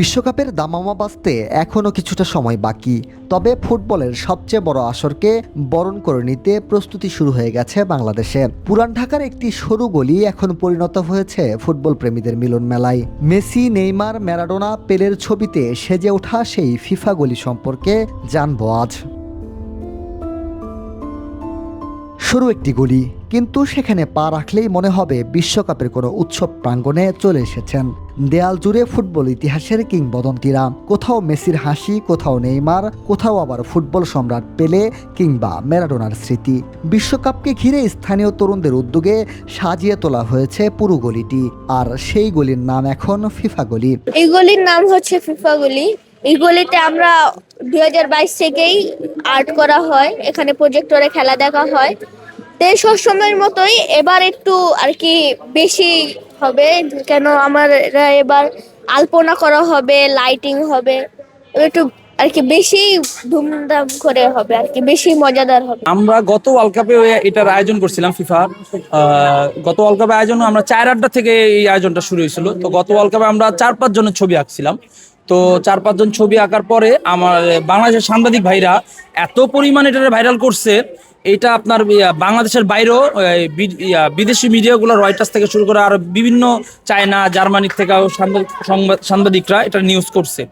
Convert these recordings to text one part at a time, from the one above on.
বিশ্বকাপের দামামা বাজতে এখনও কিছুটা সময় বাকি, তবে ফুটবলের সবচেয়ে বড় আসরকে বরণ করে নিতে প্রস্তুতি শুরু হয়ে গেছে বাংলাদেশে। পুরান ঢাকার একটি সরু গলি এখন পরিণত হয়েছে ফুটবল প্রেমীদের মিলন মেলায়। মেসি, নেইমার, ম্যারাডোনা, পেলের ছবিতে সেজে ওঠা সেই ফিফা গলি সম্পর্কে জানবো আজ। সরু একটি গলি, কিন্তু সেখানে পা রাখলেই মনে হবে বিশ্বকাপের কোনো উৎসব প্রাঙ্গণে চলে এসেছেন। দেয়াল জুড়ে ফুটবল ইতিহাসের কিংবদন্তিরা, কোথাও মেসির হাসি, কোথাও নেইমার, কোথাও আবার ফুটবল সম্রাট পেলে কিংবা ম্যারাডোনার স্মৃতি। বিশ্বকাপকে ঘিরে স্থানীয় তরুণদের উদ্যোগে সাজিয়ে তোলা হয়েছে পুরো গলিটি, আর সেই গলির নাম এখন ফিফা গলি। এই গলির নাম হচ্ছে ফিফা গলি। এই গলিতে আমরা 2022 থেকেই আর্ট করা হয়, এখানে প্রজেক্টরে খেলা দেখা হয়। সব সময়ের মতোই এবার একটু আর কি বেশি হবে, কেন আমার এবার আলপনা করা হবে, লাইটিং হবে, একটু আর কি বেশি ধুমধাম করে হবে, আর কি বেশি মজাদার হবে। আমরা গত ওয়ার্ল্ড কাপে এটার আয়োজন করছিলাম ফিফার। গত ওয়ার্ল্ড কাপে আয়োজন আমরা 4-8টা থেকে এই আয়োজনটা শুরু হয়েছিল। তো গত ওয়ার্ল্ড কাপে আমরা 4-5 জনের ছবি আঁকছিলাম। তো 4-5 জন ছবি আঁকার পরে আমার বাংলাদেশের সাংবাদিক ভাইরা এত পরিমাণে এটা ভাইরাল করছে, এটা আপনার বাংলাদেশের বাইরেও বিদেশি মিডিয়াগুলো, রয়টার্স থেকে শুরু করে আর বিভিন্ন চায়না, জার্মানির থেকেও সাংবাদিকরা এটা নিউজ করছে।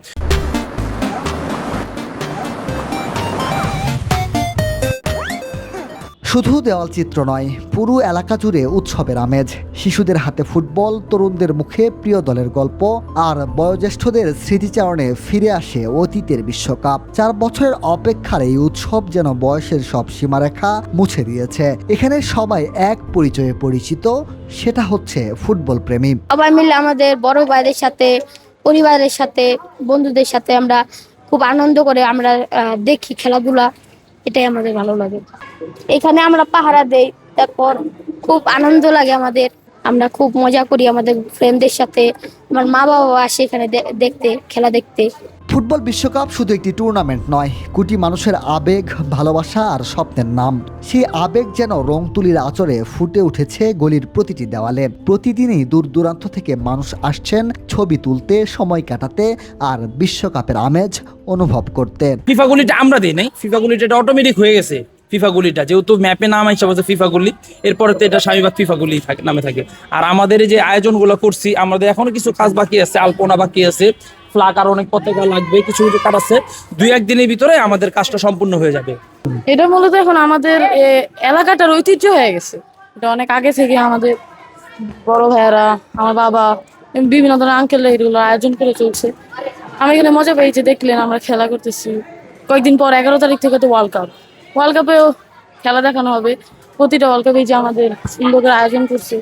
শুধু দেওয়ালচিত্র নয়, পুরো এলাকা জুড়ে উৎসবের আমেজ। শিশুদের হাতে ফুটবল, তরুণদের মুখে প্রিয় দলের গল্প, আর বয়োজ্যেষ্ঠদের স্মৃতিচারণে ফিরে আসে অতীতের বিশ্বকাপ। 4 বছরের অপেক্ষার এই উৎসব যেন বয়সের সব সীমারেখা মুছে দিয়েছে। এখানে সবাই এক পরিচয়ে পরিচিত, সেটা হচ্ছে ফুটবল প্রেমী। সবাই মিলে আমাদের বড় ভাইদের সাথে, পরিবারের সাথে, বন্ধুদের সাথে আমরা খুব আনন্দ করে আমরা দেখি খেলাধুলা, এটাই আমাদের ভালো লাগে। এখানে আমরা পাহারা দেই, তারপর খুব আনন্দ লাগে আমাদের, আমরা খুব মজা করি আমাদের ফ্রেন্ডদের সাথে। আমার মা বাবা আসে এখানে দেখতে, খেলা দেখতে। ফুটবল বিশ্বকাপ শুধু একটি টুর্নামেন্ট নয়, কোটি মানুষের আবেগ, ভালোবাসা আর স্বপ্নের নাম। সেই আবেগ যেন রং তুলির আঁচড়ে ফুটে উঠেছে গলির প্রতিটি দেওয়ালে। প্রতিদিনই দূর দূরান্ত থেকে মানুষ আসছেন ছবি তুলতে, সময় কাটাতে আর বিশ্বকাপের আমেজ অনুভব করতে। ফিফা গলিটা আমরা দিই নাই, ফিফা গলিটা এটা অটোমেটিক হয়ে গেছে। ফিফা গলিটা যেহেতু ম্যাপে নাম হিসাবে আছে ফিফা গলি, এরপরে তো এটা স্বামীবাগ ফিফা গলি নামে থাকে। আর আমাদের এই যে আয়োজনগুলো করছি, আমাদের এখনো কিছু কাজ বাকি আছে, আলপনা বাকি আছে, ফ্ল্যাগ আর অনেক পতাকা লাগবে, কিছু কাজ আছে। 2-1 দিনের ভিতরে আমাদের কাজটা সম্পূর্ণ হয়ে যাবে। এটা মূলত এখন আমাদের এলাকাটার ঐতিহ্য হয়ে গেছে। এটা অনেক আগে থেকে আমাদের বড় ভাইয়েরা, আমার বাবা, বিভিন্ন ধরনের আঙ্কেল এগুলো আয়োজন করে চলছে। আমি এখানে মজা পেয়েছি, দেখলেন আমরা খেলা করতেছি। কয়েকদিন পর 11 তারিখ থেকে তো ওয়ার্ল্ড কাপেও খেলা দেখানো হবে। প্রতিটা ওয়ার্ল্ড কাপে যে আমাদের সুন্দর করে আয়োজন করছে,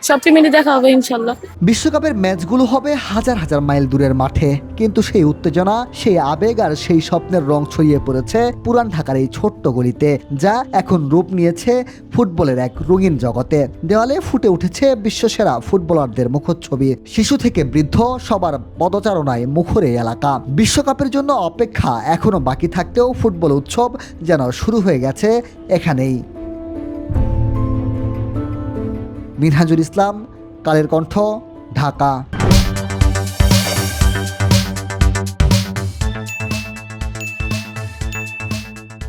সব টিমে দেখা হবে ইনশাল্লাহ। বিশ্বকাপের ম্যাচগুলো হবে হাজার হাজার মাইল দূরের মাঠে, কিন্তু সেই উত্তেজনা, সেই আবেগ আর সেই স্বপ্নের রং ছড়িয়ে পড়েছে পুরান ঢাকার এই ছোট্ট গলিতে, যা এখন রূপ নিয়েছে ফুটবলের এক রঙিন জগতে। দেওয়ালে ফুটে উঠেছে বিশ্বসেরা ফুটবলারদের মুখচ্ছবি। শিশু থেকে বৃদ্ধ, সবার পদচারণায় মুখর এই এলাকা। বিশ্বকাপের জন্য অপেক্ষা এখনো বাকি থাকতেও ফুটবল উৎসব যেন শুরু হয়ে গেছে এখানেই। মিনহাজুল ইসলাম, কালের কণ্ঠ, ঢাকা।